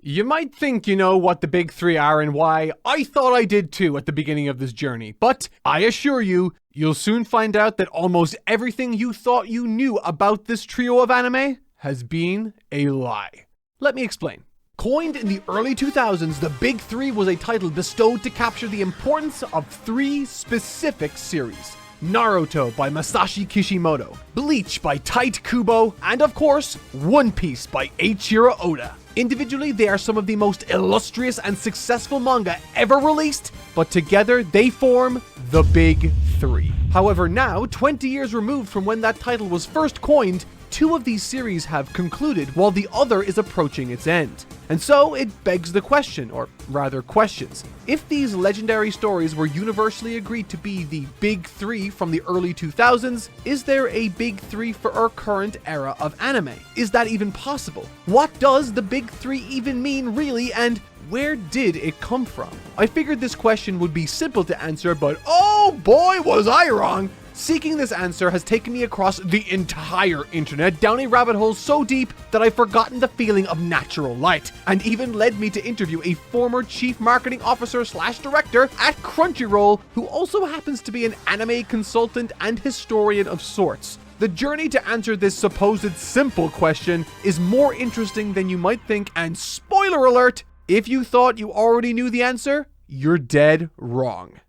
You might think you know what the big three are and why. I thought I did too at the beginning of this journey, but I assure you, you'll soon find out that almost everything you thought you knew about this trio of anime has been a lie. Let me explain. Coined in the early 2000s, the Big Three was a title bestowed to capture the importance of three specific series. Naruto by Masashi Kishimoto, Bleach by Tite Kubo, and of course, One Piece by Eiichiro Oda. Individually, they are some of the most illustrious and successful manga ever released, but together they form the Big Three. However, now, 20 years removed from when that title was first coined, two of these series have concluded while the other is approaching its end. And so it begs the question, or rather questions. If these legendary stories were universally agreed to be the Big Three from the early 2000s, is there a Big Three for our current era of anime? Is that even possible? What does the Big Three even mean really, and where did it come from? I figured this question would be simple to answer, but oh boy was I wrong! Seeking this answer has taken me across the entire internet down a rabbit hole so deep that I've forgotten the feeling of natural light, and even led me to interview a former chief marketing officer / director at Crunchyroll who also happens to be an anime consultant and historian of sorts. The journey to answer this supposed simple question is more interesting than you might think, and spoiler alert, if you thought you already knew the answer, you're dead wrong.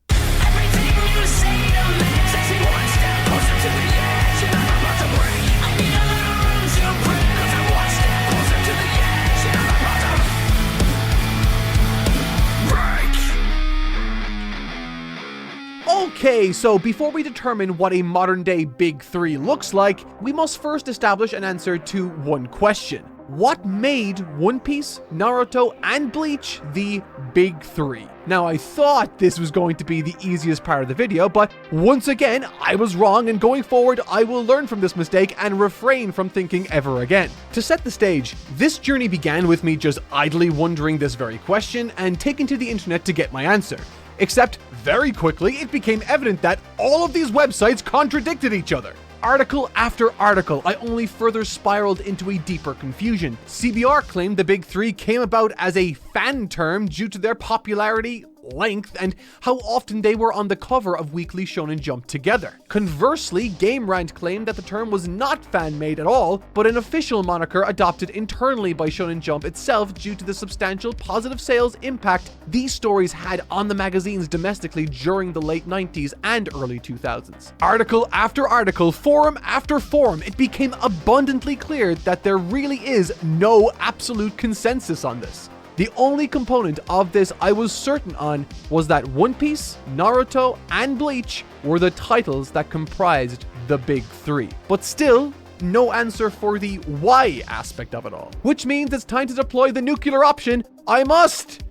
Okay, so before we determine what a modern day Big Three looks like, we must first establish an answer to one question. What made One Piece, Naruto, and Bleach the Big Three? Now, I thought this was going to be the easiest part of the video, but once again, I was wrong, and going forward, I will learn from this mistake and refrain from thinking ever again. To set the stage, this journey began with me just idly wondering this very question and taking to the internet to get my answer. Except, very quickly, it became evident that all of these websites contradicted each other. Article after article, I only further spiraled into a deeper confusion. CBR claimed the Big Three came about as a fan term due to their popularity, length, and how often they were on the cover of Weekly Shonen Jump together. Conversely, Game Rant claimed that the term was not fan-made at all, but an official moniker adopted internally by Shonen Jump itself due to the substantial positive sales impact these stories had on the magazines domestically during the late 90s and early 2000s. Article after article, forum after forum, it became abundantly clear that there really is no absolute consensus on this. The only component of this I was certain on was that One Piece, Naruto, and Bleach were the titles that comprised the Big Three. But still, no answer for the why aspect of it all. Which means it's time to deploy the nuclear option. I must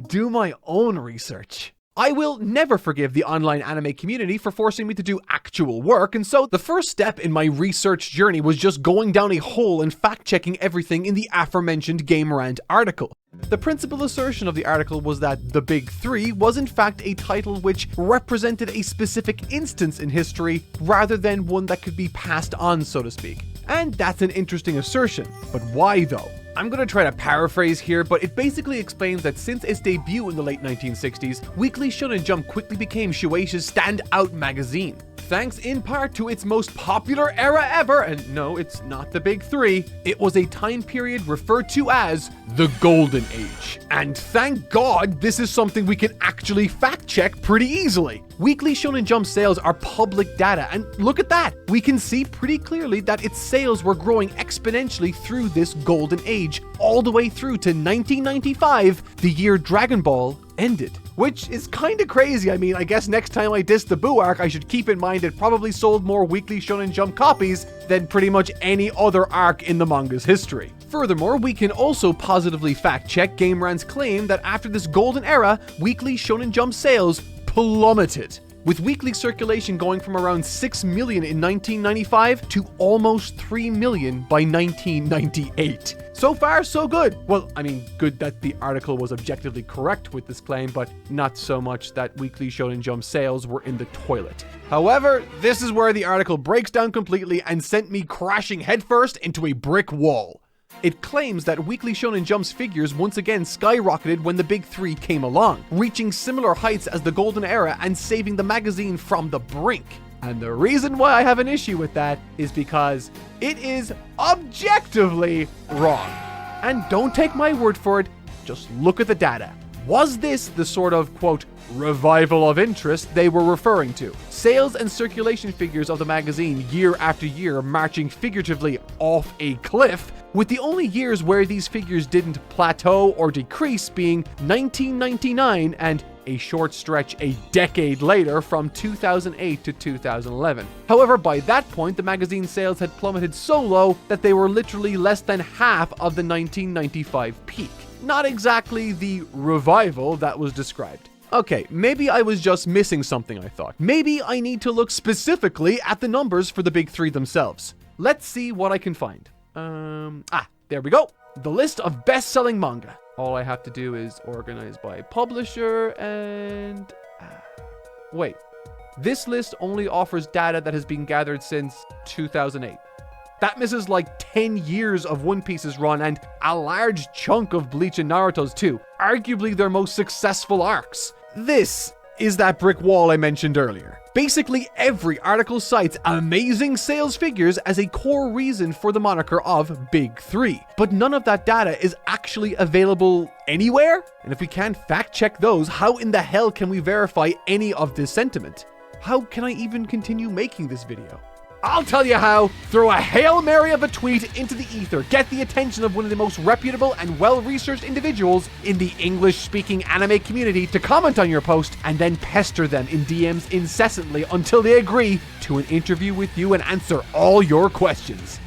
do my own research. I will never forgive the online anime community for forcing me to do actual work, and so the first step in my research journey was just going down a hole and fact-checking everything in the aforementioned Game Rant article. The principal assertion of the article was that the Big Three was in fact a title which represented a specific instance in history rather than one that could be passed on, so to speak. And that's an interesting assertion, but why though? I'm gonna try to paraphrase here, but it basically explains that since its debut in the late 1960s, Weekly Shonen Jump quickly became Shueisha's standout magazine. Thanks in part to its most popular era ever, and no, it's not the Big Three, it was a time period referred to as the Golden Age. And thank God this is something we can actually fact check pretty easily. Weekly Shonen Jump sales are public data, and look at that! We can see pretty clearly that its sales were growing exponentially through this Golden Age, all the way through to 1995, the year Dragon Ball ended. Which is kinda crazy. I mean, I guess next time I diss the Boo arc, I should keep in mind it probably sold more Weekly Shonen Jump copies than pretty much any other arc in the manga's history. Furthermore, we can also positively fact-check Game Rant's claim that after this golden era, Weekly Shonen Jump sales plummeted, with weekly circulation going from around 6 million in 1995 to almost 3 million by 1998. So far, so good. Well, I mean, good that the article was objectively correct with this claim, but not so much that Weekly Shonen Jump sales were in the toilet. However, this is where the article breaks down completely and sent me crashing headfirst into a brick wall. It claims that Weekly Shonen Jump's figures once again skyrocketed when the big three came along, reaching similar heights as the golden era and saving the magazine from the brink. And the reason why I have an issue with that is because it is objectively wrong. And don't take my word for it, just look at the data. Was this the sort of, quote, revival of interest they were referring to? Sales and circulation figures of the magazine year after year marching figuratively off a cliff, with the only years where these figures didn't plateau or decrease being 1999 and a short stretch a decade later from 2008 to 2011. However, by that point, the magazine's sales had plummeted so low that they were literally less than half of the 1995 peak. Not exactly the revival that was described. Okay, maybe I was just missing something, I thought. Maybe I need to look specifically at the numbers for the big three themselves. Let's see what I can find. There we go. The list of best-selling manga. All I have to do is organize by publisher and... Wait. This list only offers data that has been gathered since 2008. That misses like 10 years of One Piece's run and a large chunk of Bleach and Naruto's too, arguably their most successful arcs. This is that brick wall I mentioned earlier. Basically every article cites amazing sales figures as a core reason for the moniker of Big Three, but none of that data is actually available anywhere? And if we can't fact check those, how in the hell can we verify any of this sentiment? How can I even continue making this video? I'll tell you how. Throw a Hail Mary of a tweet into the ether, get the attention of one of the most reputable and well-researched individuals in the English-speaking anime community to comment on your post, and then pester them in DMs incessantly until they agree to an interview with you and answer all your questions.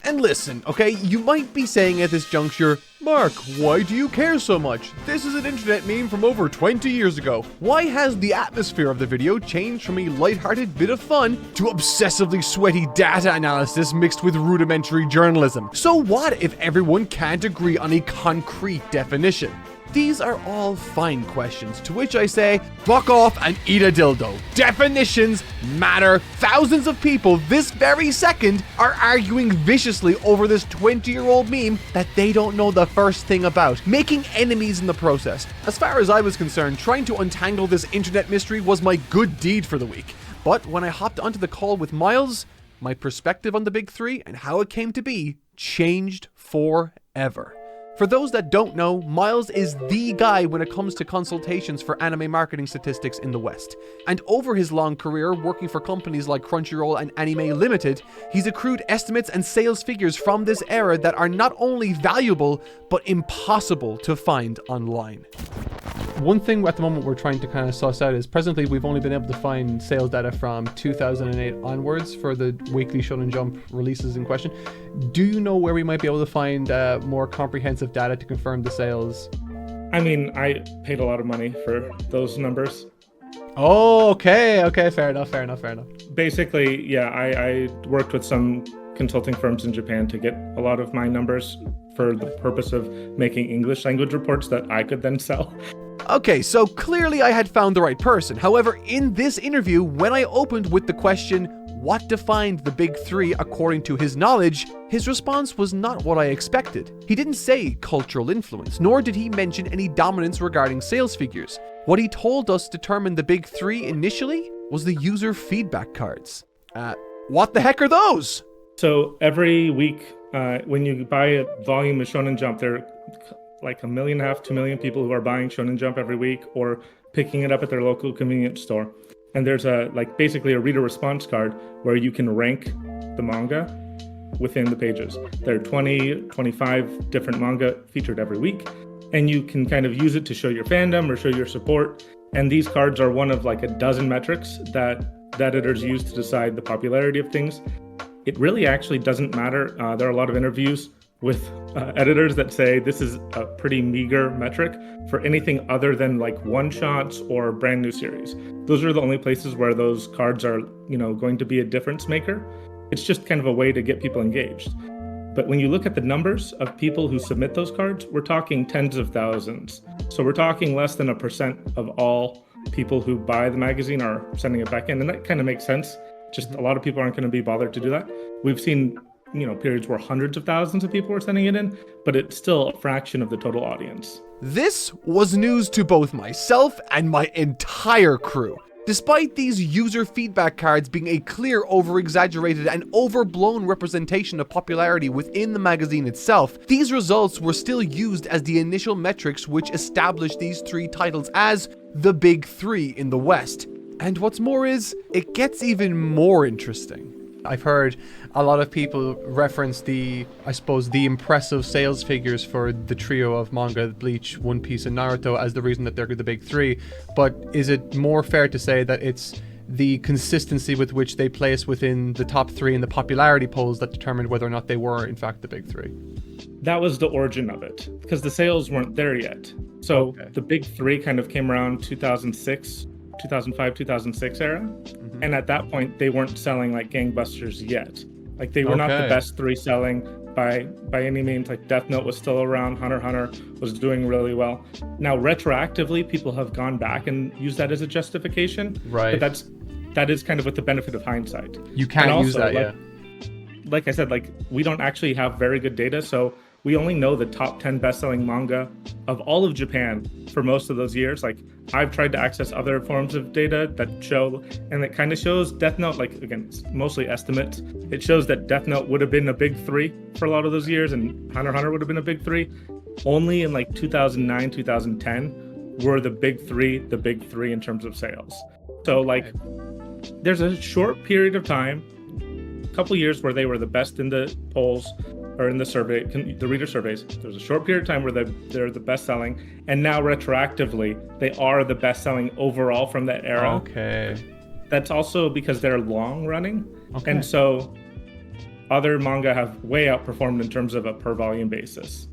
And listen, okay, you might be saying at this juncture, Mark, why do you care so much? This is an internet meme from over 20 years ago. Why has the atmosphere of the video changed from a lighthearted bit of fun to obsessively sweaty data analysis mixed with rudimentary journalism? So what if everyone can't agree on a concrete definition? These are all fine questions, to which I say, fuck off and eat a dildo. Definitions matter. Thousands of people this very second are arguing viciously over this 20-year-old meme that they don't know the first thing about, making enemies in the process. As far as I was concerned, trying to untangle this internet mystery was my good deed for the week. But when I hopped onto the call with Miles, my perspective on the big three and how it came to be changed forever. For those that don't know, Miles is the guy when it comes to consultations for anime marketing statistics in the West. And over his long career working for companies like Crunchyroll and Anime Limited, he's accrued estimates and sales figures from this era that are not only valuable, but impossible to find online. One thing at the moment we're trying to kind of suss out is presently we've only been able to find sales data from 2008 onwards for the Weekly Shonen Jump releases in question. Do you know where we might be able to find more comprehensive data to confirm the sales? I mean, I paid a lot of money for those numbers. Oh, okay, fair enough. Basically, yeah, I worked with some consulting firms in Japan to get a lot of my numbers for the purpose of making English language reports that I could then sell. Okay, so clearly I had found the right person. However, in this interview, when I opened with the question, what defined the big three according to his knowledge, his response was not what I expected. He didn't say cultural influence, nor did he mention any dominance regarding sales figures. What he told us determined the big three initially was the user feedback cards. What the heck are those? So every week, when you buy a volume of Shonen Jump, there are like 1.5 million, 2 million people who are buying Shonen Jump every week or picking it up at their local convenience store. And there's basically a reader response card where you can rank the manga within the pages. There are 20, 25 different manga featured every week, and you can kind of use it to show your fandom or show your support. And these cards are one of like a dozen metrics that editors use to decide the popularity of things. It really actually doesn't matter. There are a lot of interviews with editors that say this is a pretty meager metric for anything other than like one-shots or brand new series. Those are the only places where those cards are, going to be a difference maker. It's just kind of a way to get people engaged. But when you look at the numbers of people who submit those cards, we're talking tens of thousands. So we're talking less than 1% of all people who buy the magazine are sending it back in. And that kind of makes sense. Just a lot of people aren't going to be bothered to do that. We've seen periods where hundreds of thousands of people were sending it in, but it's still a fraction of the total audience. This was news to both myself and my entire crew. Despite these user feedback cards being a clear, over-exaggerated and overblown representation of popularity within the magazine itself, these results were still used as the initial metrics which established these three titles as the big three in the West. And what's more is, it gets even more interesting. I've heard a lot of people reference the impressive sales figures for the trio of manga, Bleach, One Piece, and Naruto as the reason that they're the big three. But is it more fair to say that it's the consistency with which they place within the top three in the popularity polls that determined whether or not they were, in fact, the big three? That was the origin of it, because the sales weren't there yet. So the big three kind of came around 2006, 2005, 2006 era. Mm-hmm. And at that point, they weren't selling like gangbusters yet. Like they were not the best three selling by any means. Like Death Note was still around, Hunter x Hunter was doing really well. Now, retroactively, people have gone back and used that as a justification. Right. But that is kind of with the benefit of hindsight. You can't use that, Like I said, we don't actually have very good data, so we only know the top 10 best-selling manga of all of Japan for most of those years. Like, I've tried to access other forms of data that show, and it kind of shows Death Note, like, again, it's mostly estimates. It shows that Death Note would have been a big three for a lot of those years, and Hunter x Hunter would have been a big three. Only in like 2009, 2010 were the big three in terms of sales. So like, there's a short period of time, a couple years where they were the best in the polls, or in the survey, the reader surveys. There's a short period of time where they're the best selling, and now retroactively, they are the best selling overall from that era. Okay. That's also because they're long running. Okay. And so other manga have way outperformed in terms of a per volume basis.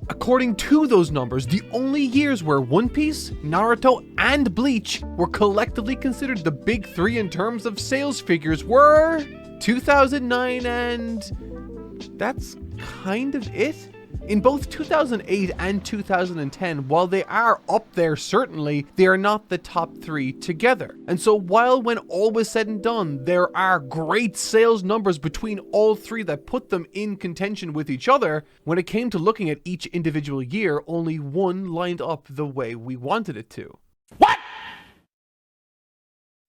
According to those numbers, the only years where One Piece, Naruto, and Bleach were collectively considered the big three in terms of sales figures were 2009 and that's kind of it. In both 2008 and 2010, while they are up there certainly, they are not the top three together. And so while when all was said and done, there are great sales numbers between all three that put them in contention with each other, when it came to looking at each individual year, only one lined up the way we wanted it to. What?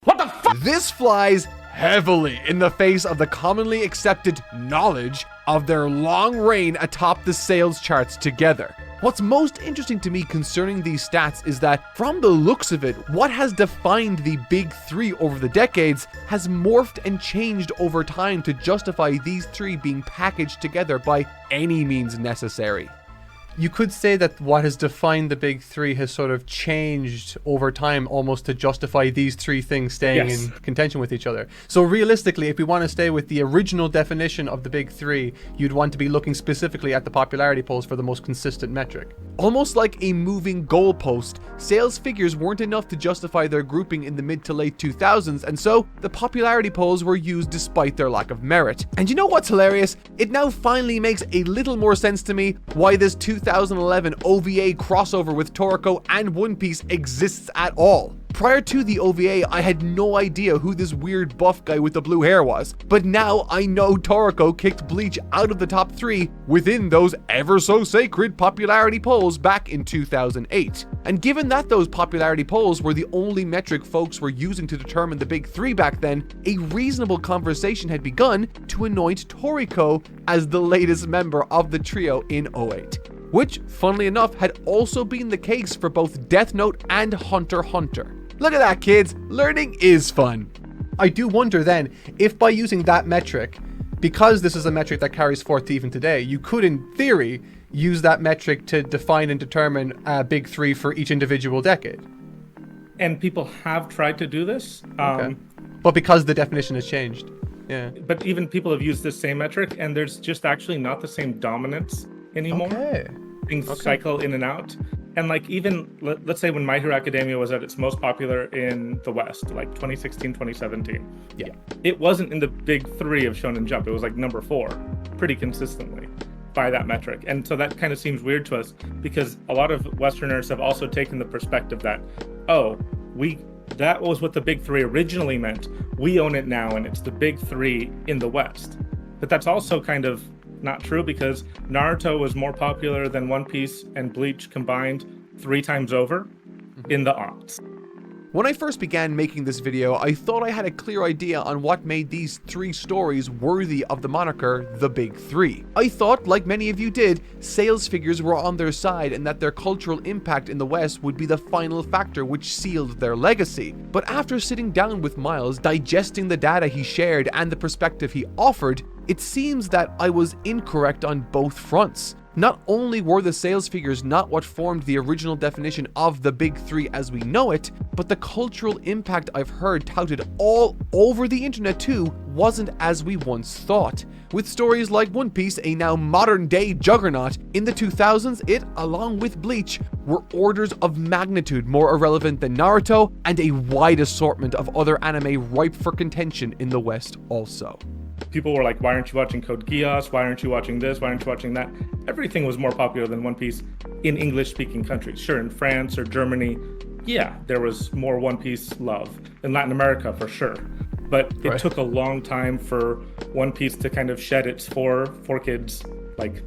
What the fuck? This flies heavily in the face of the commonly accepted knowledge of their long reign atop the sales charts together. What's most interesting to me concerning these stats is that, from the looks of it, what has defined the big three over the decades has morphed and changed over time to justify these three being packaged together by any means necessary. You could say that what has defined the big three has sort of changed over time almost to justify these three things staying in contention with each other. So realistically, if we want to stay with the original definition of the big three, you'd want to be looking specifically at the popularity polls for the most consistent metric. Almost like a moving goalpost, sales figures weren't enough to justify their grouping in the mid to late 2000s, and so the popularity polls were used despite their lack of merit. And you know what's hilarious? It now finally makes a little more sense to me why this 2011 OVA crossover with Toriko and One Piece exists at all. Prior to the OVA, I had no idea who this weird buff guy with the blue hair was, but now I know Toriko kicked Bleach out of the top three within those ever so sacred popularity polls back in 2008. And given that those popularity polls were the only metric folks were using to determine the big three back then, a reasonable conversation had begun to anoint Toriko as the latest member of the trio in 08. Which, funnily enough, had also been the case for both Death Note and Hunter x Hunter. Look at that, kids! Learning is fun! I do wonder then, if by using that metric, because this is a metric that carries forth to even today, you could, in theory, use that metric to define and determine a big three for each individual decade. And people have tried to do this. Okay. But because the definition has changed. Yeah. But even people have used this same metric, and there's just actually not the same dominance anymore. Okay. Things cycle in and out. And like, even let's say when My Hero Academia was at its most popular in the West, like 2016, 2017. Yeah. It wasn't in the big three of Shonen Jump. It was like number 4 pretty consistently by that metric. And so that kind of seems weird to us, because a lot of Westerners have also taken the perspective that, that was what the big three originally meant. We own it now, and it's the big three in the West. But that's also kind of not true because Naruto was more popular than One Piece and Bleach combined 3 times over in the aughts. When I first began making this video, I thought I had a clear idea on what made these 3 stories worthy of the moniker The Big Three. I thought, like many of you did, sales figures were on their side and that their cultural impact in the West would be the final factor which sealed their legacy. But after sitting down with Miles, digesting the data he shared and the perspective he offered, it seems that I was incorrect on both fronts. Not only were the sales figures not what formed the original definition of the Big Three as we know it, but the cultural impact I've heard touted all over the internet too wasn't as we once thought. With stories like One Piece, a now modern day juggernaut, in the 2000s it, along with Bleach, were orders of magnitude more irrelevant than Naruto, and a wide assortment of other anime ripe for contention in the West also. People were like, why aren't you watching Code Geass? Why aren't you watching this? Why aren't you watching that? Everything was more popular than One Piece in English-speaking countries. Sure, in France or Germany, yeah, there was more One Piece love. In Latin America, for sure. But it took a long time for One Piece to kind of shed its for kids, like,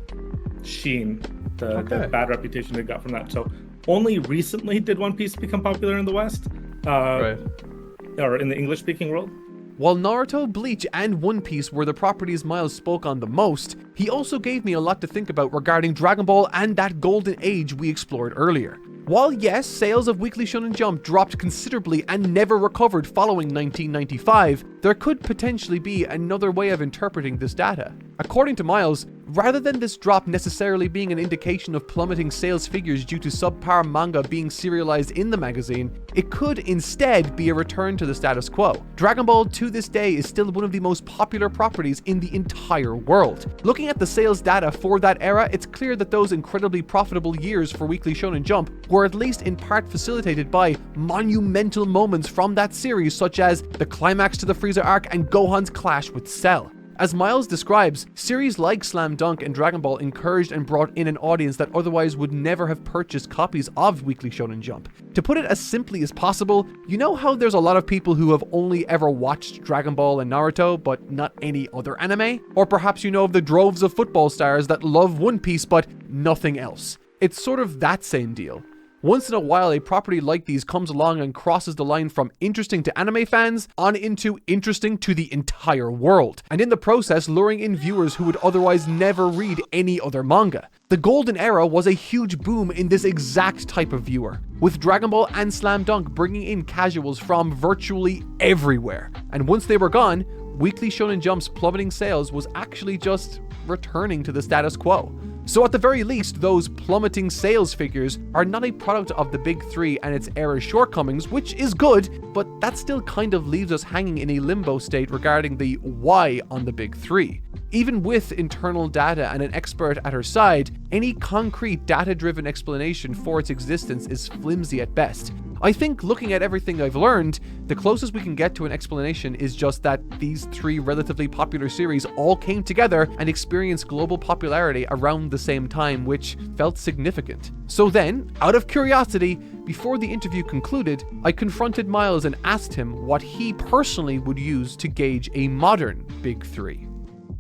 sheen, the bad reputation it got from that. So only recently did One Piece become popular in the West, or in the English-speaking world. While Naruto, Bleach, and One Piece were the properties Miles spoke on the most, he also gave me a lot to think about regarding Dragon Ball and that golden age we explored earlier. While yes, sales of Weekly Shonen Jump dropped considerably and never recovered following 1995, there could potentially be another way of interpreting this data. According to Miles, rather than this drop necessarily being an indication of plummeting sales figures due to subpar manga being serialized in the magazine, it could instead be a return to the status quo. Dragon Ball to this day is still one of the most popular properties in the entire world. Looking at the sales data for that era, it's clear that those incredibly profitable years for Weekly Shonen Jump were at least in part facilitated by monumental moments from that series, such as the climax to the Frieza arc and Gohan's clash with Cell. As Miles describes, series like Slam Dunk and Dragon Ball encouraged and brought in an audience that otherwise would never have purchased copies of Weekly Shonen Jump. To put it as simply as possible, you know how there's a lot of people who have only ever watched Dragon Ball and Naruto, but not any other anime? Or perhaps you know of the droves of football stars that love One Piece, but nothing else. It's sort of that same deal. Once in a while, a property like these comes along and crosses the line from interesting to anime fans on into interesting to the entire world, and in the process luring in viewers who would otherwise never read any other manga. The golden era was a huge boom in this exact type of viewer, with Dragon Ball and Slam Dunk bringing in casuals from virtually everywhere. And once they were gone, Weekly Shonen Jump's plummeting sales was actually just returning to the status quo. So at the very least, those plummeting sales figures are not a product of the Big Three and its era's shortcomings, which is good, but that still kind of leaves us hanging in a limbo state regarding the why on the Big Three. Even with internal data and an expert at her side, any concrete data-driven explanation for its existence is flimsy at best. I think looking at everything I've learned, the closest we can get to an explanation is just that these 3 relatively popular series all came together and experienced global popularity around the same time, which felt significant. So then, out of curiosity, before the interview concluded, I confronted Miles and asked him what he personally would use to gauge a modern Big Three.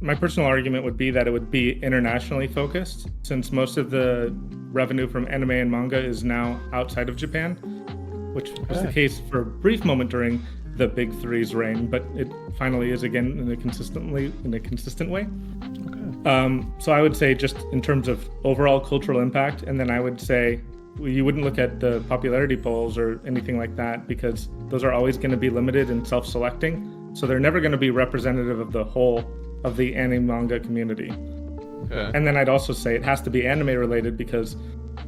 My personal argument would be that it would be internationally focused, since most of the revenue from anime and manga is now outside of Japan, which was the case for a brief moment during the Big Three's reign, but it finally is again in a consistent way. So I would say just in terms of overall cultural impact, and then I would say you wouldn't look at the popularity polls or anything like that because those are always going to be limited and self-selecting, so they're never going to be representative of the whole of the anime manga community. And then I'd also say it has to be anime related because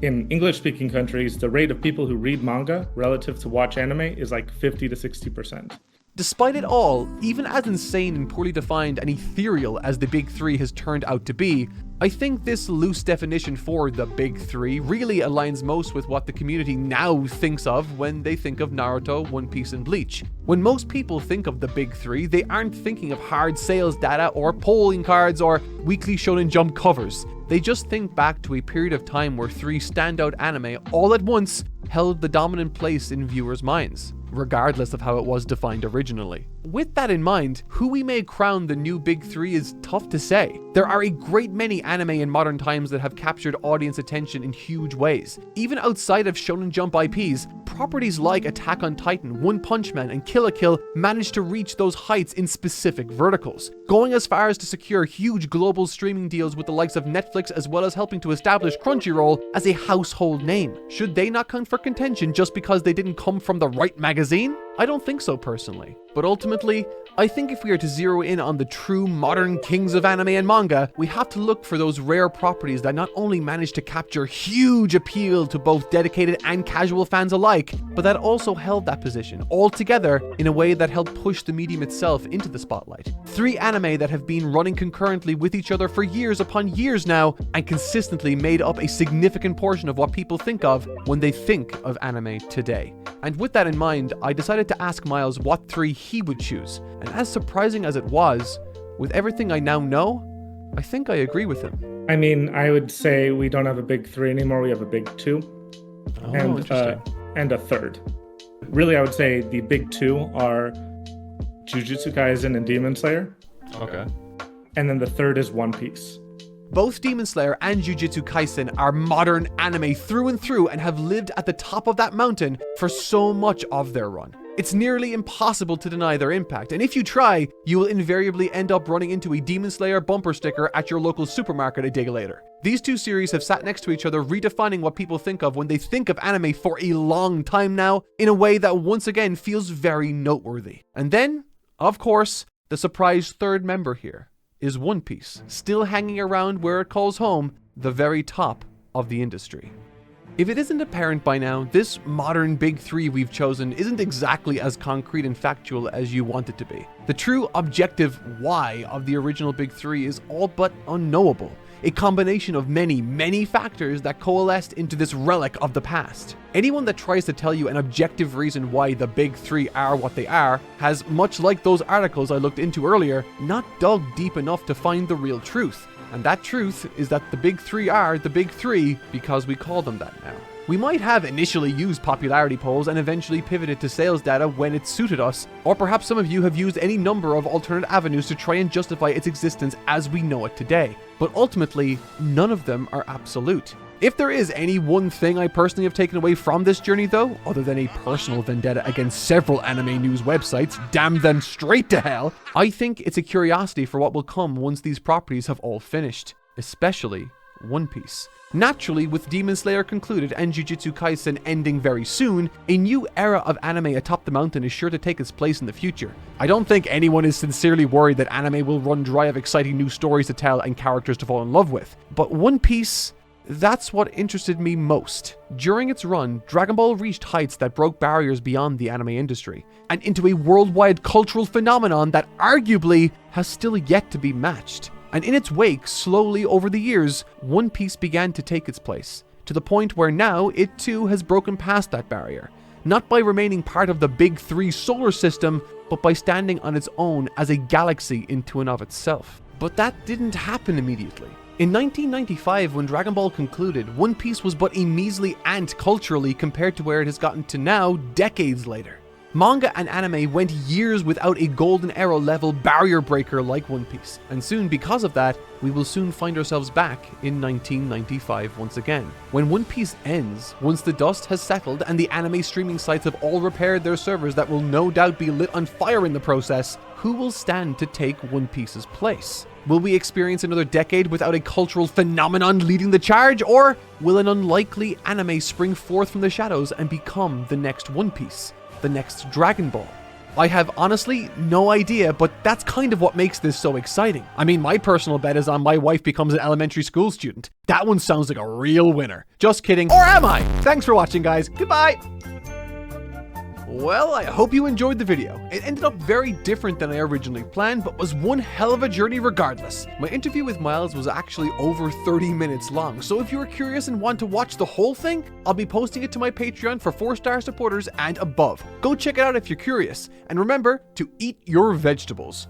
in English-speaking countries, the rate of people who read manga relative to watch anime is like 50 to 60%. Despite it all, even as insane and poorly defined and ethereal as the Big Three has turned out to be, I think this loose definition for the Big Three really aligns most with what the community now thinks of when they think of Naruto, One Piece, and Bleach. When most people think of the Big Three, they aren't thinking of hard sales data or polling cards or Weekly Shonen Jump covers. They just think back to a period of time where 3 standout anime all at once held the dominant place in viewers' minds, regardless of how it was defined originally. With that in mind, who we may crown the new big three is tough to say. There are a great many anime in modern times that have captured audience attention in huge ways. Even outside of Shonen Jump IPs, properties like Attack on Titan, One Punch Man, and Kill la Kill managed to reach those heights in specific verticals, going as far as to secure huge global streaming deals with the likes of Netflix, as well as helping to establish Crunchyroll as a household name. Should they not come for contention just because they didn't come from the right magazine? I don't think so personally. But ultimately, I think if we are to zero in on the true modern kings of anime and manga, we have to look for those rare properties that not only manage to capture huge appeal to both dedicated and casual fans alike, but that also held that position all together in a way that helped push the medium itself into the spotlight. 3 anime that have been running concurrently with each other for years upon years now, and consistently made up a significant portion of what people think of when they think of anime today. And with that in mind, I decided to ask Miles what 3 he would choose. And as surprising as it was, with everything I now know, I think I agree with him. I mean, I would say we don't have a big 3 anymore, we have a big 2. And a third. Really, I would say the big 2 are Jujutsu Kaisen and Demon Slayer. Okay. And then the third is One Piece. Both Demon Slayer and Jujutsu Kaisen are modern anime through and through and have lived at the top of that mountain for so much of their run. It's nearly impossible to deny their impact, and if you try, you will invariably end up running into a Demon Slayer bumper sticker at your local supermarket a day later. These 2 series have sat next to each other, redefining what people think of when they think of anime for a long time now, in a way that once again feels very noteworthy. And then, of course, the surprise third member here is One Piece, still hanging around where it calls home, the very top of the industry. If it isn't apparent by now, this modern big 3 we've chosen isn't exactly as concrete and factual as you want it to be. The true objective why of the original big 3 is all but unknowable. A combination of many, many factors that coalesced into this relic of the past. Anyone that tries to tell you an objective reason why the big 3 are what they are has, much like those articles I looked into earlier, not dug deep enough to find the real truth. And that truth is that the big 3 are the big 3 because we call them that now. We might have initially used popularity polls and eventually pivoted to sales data when it suited us, or perhaps some of you have used any number of alternate avenues to try and justify its existence as we know it today. But ultimately, none of them are absolute. If there is any one thing I personally have taken away from this journey though, other than a personal vendetta against several anime news websites, damn them straight to hell, I think it's a curiosity for what will come once these properties have all finished, especially One Piece. Naturally, with Demon Slayer concluded and Jujutsu Kaisen ending very soon, a new era of anime atop the mountain is sure to take its place in the future. I don't think anyone is sincerely worried that anime will run dry of exciting new stories to tell and characters to fall in love with, but One Piece, that's what interested me most. During its run, Dragon Ball reached heights that broke barriers beyond the anime industry, and into a worldwide cultural phenomenon that arguably has still yet to be matched. And in its wake, slowly over the years, One Piece began to take its place, to the point where now it too has broken past that barrier. Not by remaining part of the big 3 solar system, but by standing on its own as a galaxy into and of itself. But that didn't happen immediately. In 1995, when Dragon Ball concluded, One Piece was but a measly ant culturally compared to where it has gotten to now, decades later. Manga and anime went years without a golden era level barrier breaker like One Piece, and soon because of that, we will soon find ourselves back in 1995 once again. When One Piece ends, once the dust has settled and the anime streaming sites have all repaired their servers that will no doubt be lit on fire in the process, who will stand to take One Piece's place? Will we experience another decade without a cultural phenomenon leading the charge, or will an unlikely anime spring forth from the shadows and become the next One Piece? The next Dragon Ball? I have honestly no idea, but that's kind of what makes this so exciting. I mean, my personal bet is on my wife becomes an elementary school student. That one sounds like a real winner. Just kidding. Or am I? Thanks for watching, guys. Goodbye. Well, I hope you enjoyed the video. It ended up very different than I originally planned, but was one hell of a journey regardless. My interview with Miles was actually over 30 minutes long, so if you are curious and want to watch the whole thing, I'll be posting it to my Patreon for 4-star supporters and above. Go check it out if you're curious, and remember to eat your vegetables.